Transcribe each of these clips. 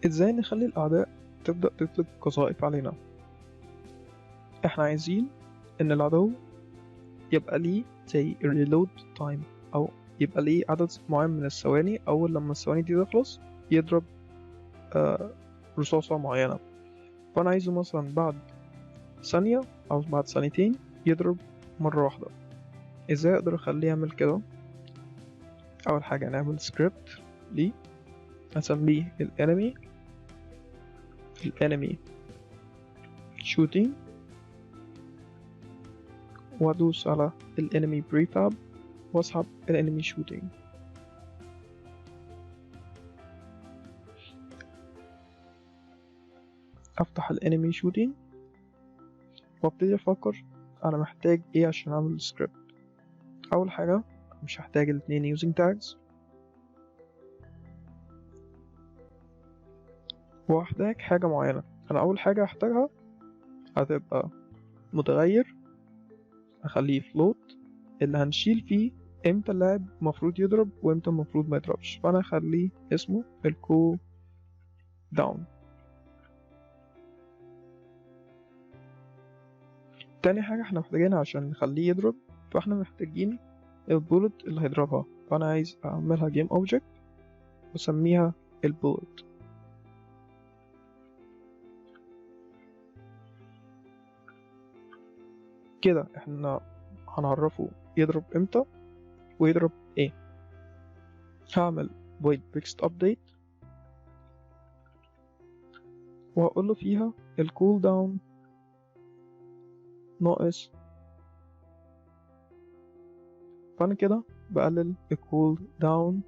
ازاي نخلي الأعداء تبدأ تطلق قذائف علينا؟ احنا عايزين ان العدو يبقى ليه زي reload time، او يبقى ليه عدد معين من الثواني اول لما الثواني دي تخلص يضرب رصاصة معينة. فانا عايزه مثلا بعد ثانية او بعد ثانيتين يضرب مرة واحدة. ازاي اقدر اخليه يعمل كده؟ اول حاجة نعمل سكريبت ليه، اسميه الانمي shooting، وادوس على الانمي prefab واسحب الانمي shooting. افتح الانمي shooting وابتدي افكر انا محتاج ايه عشان اعمل السكريبت. اول حاجة مش هحتاج الاتنين using tags، وهحتاج حاجة معينة. انا اول حاجة هحتاجها هتبقى متغير اخليه float اللي هنشيل فيه امتى اللاعب مفروض يضرب وامتى المفروض ما يضربش، فانا هخليه اسمه الكول داون. تاني حاجة احنا محتاجينها عشان نخليه يضرب، فاحنا محتاجين البولت اللي هيضربها، فانا عايز اعملها جيم اوبجكت واسميها البولت. كده احنا هنعرفه يضرب امتى ويضرب ايه. هعمل void text update وهقول له فيها الكول داون ناقص، فانا كده بقلل الكول داون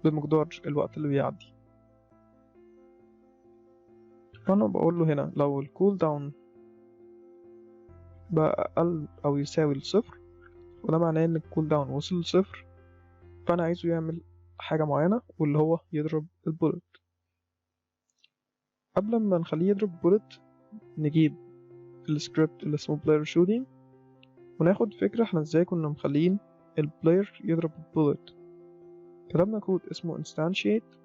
بمقدار الوقت اللي بيعدي. فانا بقول له هنا لو الكول داون بقى اقل او يساوي الصفر، وده معناه ان الكول داون وصل لصفر، فانا عايزه يعمل حاجة معينة واللي هو يضرب البولت. قبل ما نخليه يضرب بولت نجيب السكريبت اللي اسمه player shooting وناخد فكرة احنا ازاي كنا مخلين البلاير يضرب البولت. كتبنا كود اسمه instantiate،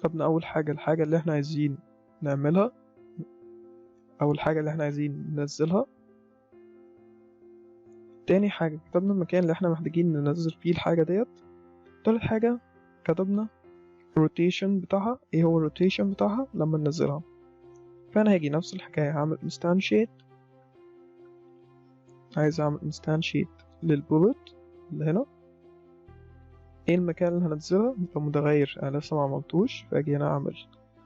خدنا اول حاجة الحاجة اللي احنا عايزين نعملها، اول حاجة اللي احنا عايزين ننزلها. تاني حاجة كتبنا المكان اللي احنا محتاجين ننزل فيه الحاجة ديت. تالت حاجة كتبنا الروتيشن بتاعها، ايه هو الروتيشن بتاعها لما ننزلها. فانا هاجي نفس الحكاية هعمل instantiate، عايز اعمل instantiate للبولت اللي هنا. ايه المكان اللي هنزلها؟ لو متغير انا لسه ما عملتوش، فاجي هنا اعمل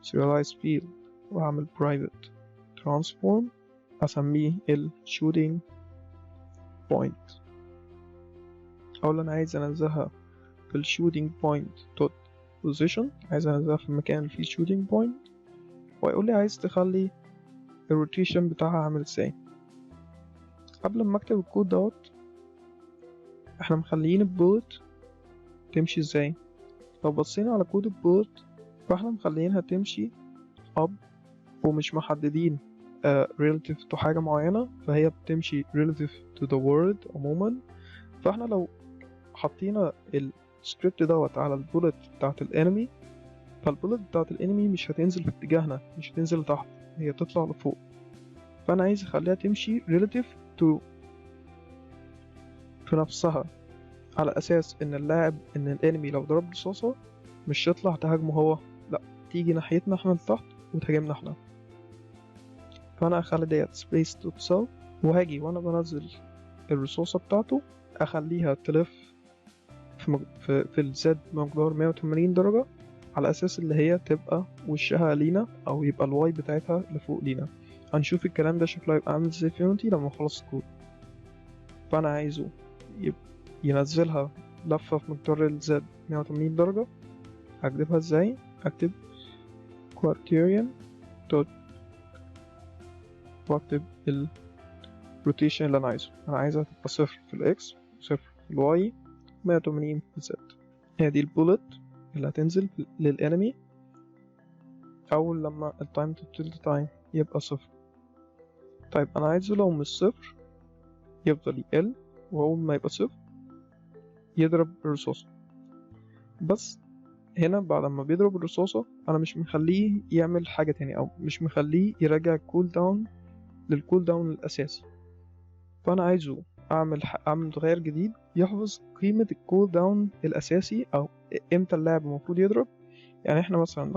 serialize field واعمل private transform اسميه ال shooting point. اقول انا عايز انزلها في ال shooting point dot position، عايز انزلها في المكان اللي فيه shooting point، ويقول لي عايز تخلي الروتيشن بتاعها عامل ازاي. قبل ما اكتب الكود دوت احنا مخليين البولت تمشي ازاي. لو بصينا على كود البولت فاحنا مخليينها تمشي up ومش محددين relative to حاجة معينة، فهي بتمشي relative to the world عموما. فاحنا لو حطينا السكريبت دوت على البولت بتاعت الانمي، فالبولت بتاعت الانمي مش هتنزل في اتجاهنا، مش هتنزل لتحت، هي تطلع لفوق. فانا عايز اخليها تمشي relative to في نفسها، على اساس ان ان الانمي لو ضرب رصاصة مش تطلع تهاجمه هو، لا تيجي ناحيتنا احنا لتحت وتهاجمنا احنا. فانا اخلي ديت space to itself، وهاجي وانا بنزل الرصاصة بتاعته اخليها تلف في الزد بمقدار 180 درجة، على اساس اللي هي تبقى وشها لينا او يبقى الواي بتاعتها لفوق لينا. هنشوف الكلام ده شكله هيبقى عامل ازاي في يونيتي لما نخلص الكود. فانا عايزه ينزلها لفة في مقدار الزد 180 درجة. هكتبها ازاي؟ هكتب quaternion dot واكتب الروتيشن اللي انا عايزه. انا عايزها تبقى صفر في الاكس وصفر في الواي 180 في الزد. هي دي البولت اللي هتنزل للانمي اول لما التايم تو تيل تايم يبقى صفر. طيب انا عايزه لو مش صفر يفضل يقل، واول ما يبقى صفر يضرب الرصاصة. بس هنا بعد ما بيضرب الرصاصة أنا مش مخليه يعمل حاجة تاني، أو مش مخليه يرجع الكول داون للكول داون الأساسي. فأنا عايزه أعمل متغير جديد يحفظ قيمة الكول داون الأساسي، أو إمتى اللاعب المفروض يضرب. يعني احنا مثلا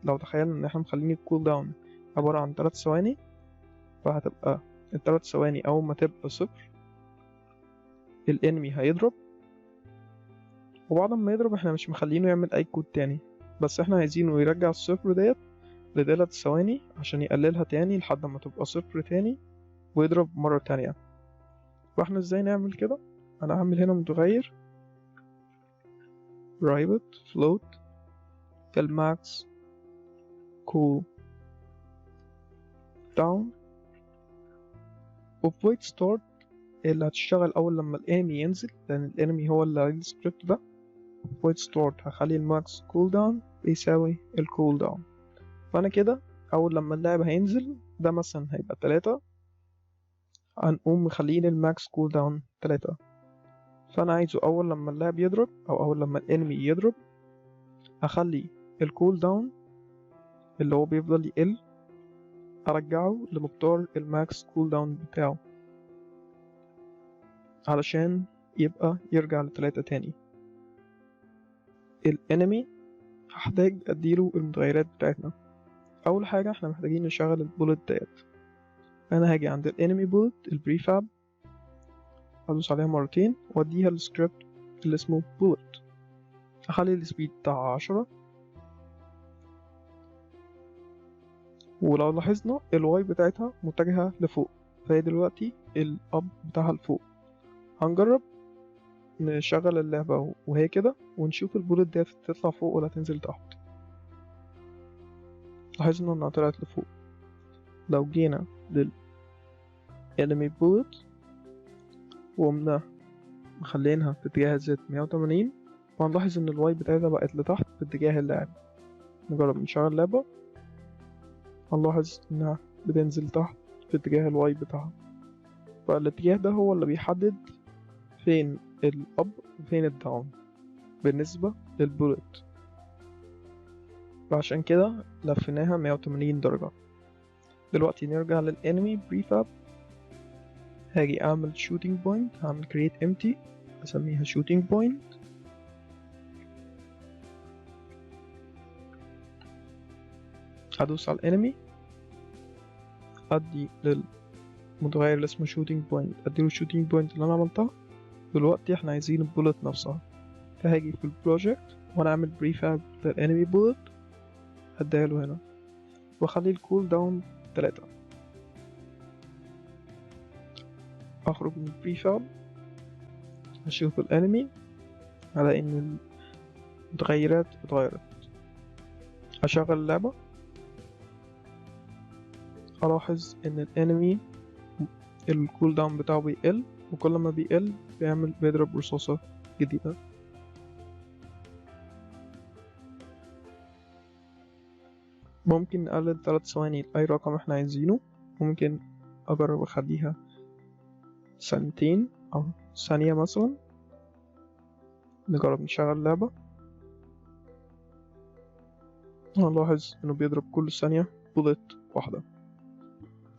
لو تخيلنا إن احنا مخلين الكول داون عبارة عن 3 ثواني، فهتبقى ال3 ثواني أول ما تبقى 0 الانمي هيضرب، وبعد ما يضرب احنا مش مخلينه يعمل أي كود تاني، بس احنا عايزينه يرجع الصفر ديت ل3 ثواني عشان يقللها تاني لحد ما تبقى 0 تاني ويضرب مرة تانية. واحنا ازاي نعمل كده؟ انا هعمل هنا متغير private float الماكس cool down وvoid start اللي هتشتغل اول لما الانمي ينزل، لان الانمي هو اللي عليه السكريبت ده. void start هخلي الماكس cool down بيساوي الcool down. فانا كده اول لما اللاعب هينزل ده مثلا هيبقى 3، هنقوم مخليين الماكس cool down 3. فانا عايزه اول لما اللاعب يضرب او اول لما الانمي يضرب اخلي الكول داون اللي هو بيفضل يقل ارجعه لمقدار الماكس كول داون بتاعه علشان يبقى يرجع ل3 تاني. الانمي هحتاج اديله المتغيرات بتاعتنا. اول حاجة احنا محتاجين نشغل البولت ديت. انا هاجي عند الانمي بولت البريفاب ادوس عليها مرتين واديها السكريبت اللي اسمه بولت، اخلي السبيد بتاعها 10. ولو لاحظنا الواي بتاعتها متجهة لفوق، فهي دلوقتي الاب بتاعها لفوق. هنجرب نشغل اللعبة وهي كده ونشوف البولت ديت تطلع فوق ولا تنزل تحت. لاحظنا انها طلعت لفوق. لو جينا للانمي بولت وقمنا مخلينها في اتجاه الزد 180، وهنلاحظ ان الواي بتاعتها بقت لتحت في اتجاه اللاعب. نجرب نشغل اللعبة، هنلاحظ انها بتنزل تحت في اتجاه الواي بتاعها. فالاتجاه ده هو اللي بيحدد فين الاب وفين الداون بالنسبة للبولت، وعشان كده لفيناها 180 درجة. دلوقتي نرجع للانمي بريفاب. هاجي اعمل shooting point، هعمل create empty اسميها shooting point. ادوس على الانمي، ادي للمتغير اللي اسمه shooting point اديله shooting point اللي انا عملتها. دلوقتي احنا عايزين البولت نفسها، فهاجي في البروجكت وانا اعمل بريفاب للانمي بولت هديله هنا واخلي الكول داون 3. اخرج من البريفاب اشوف الانمي على ان المتغيرات اتغيرت. اشغل اللعبة الاحظ ان الانمي الكول داون بتاعه بيقل، وكل ما بيقل بيضرب رصاصة جديدة. ممكن نقلل 3 ثواني لأي رقم احنا عايزينه. ممكن أجرب أخليها 2 ثانية أو ثانية مثلا. نجرب نشغل اللعبة، هنلاحظ إنه بيضرب كل ثانية بولت واحدة،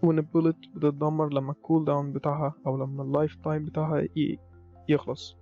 وإن البولت بتتدمر لما الكول داون بتاعها أو لما اللايف تايم بتاعها يخلص.